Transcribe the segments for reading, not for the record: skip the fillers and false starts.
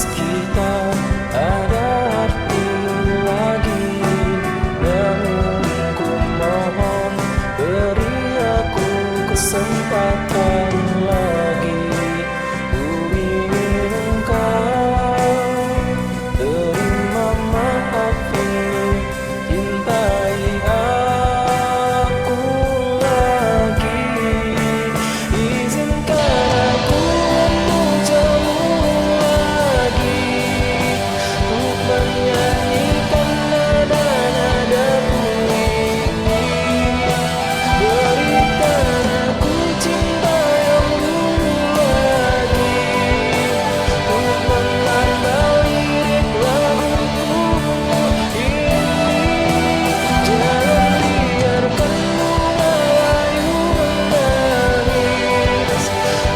kita ada arti lagi. Namun ku mohon beri aku kesempatan lagi. Ku ingin engkau terima maaf ini, cintai aku lagi. Izinkan aku untuk jauh lagi, untuk menyanyikan nada-nada ini. Berikan aku cinta yang dulu lagi, untuk menambah lirik laguku ini. Jangan biarkan bunga layu menangis,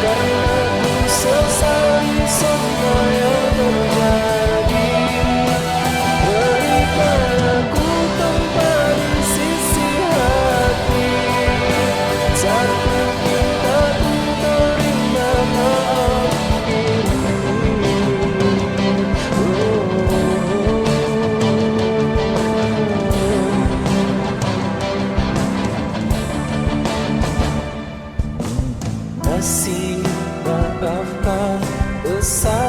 karena ku sesali semua yang terjadi. Berikan aku tempat di sisi hati, saat ku minta ku terima maaf ini. Kasih maafkan besar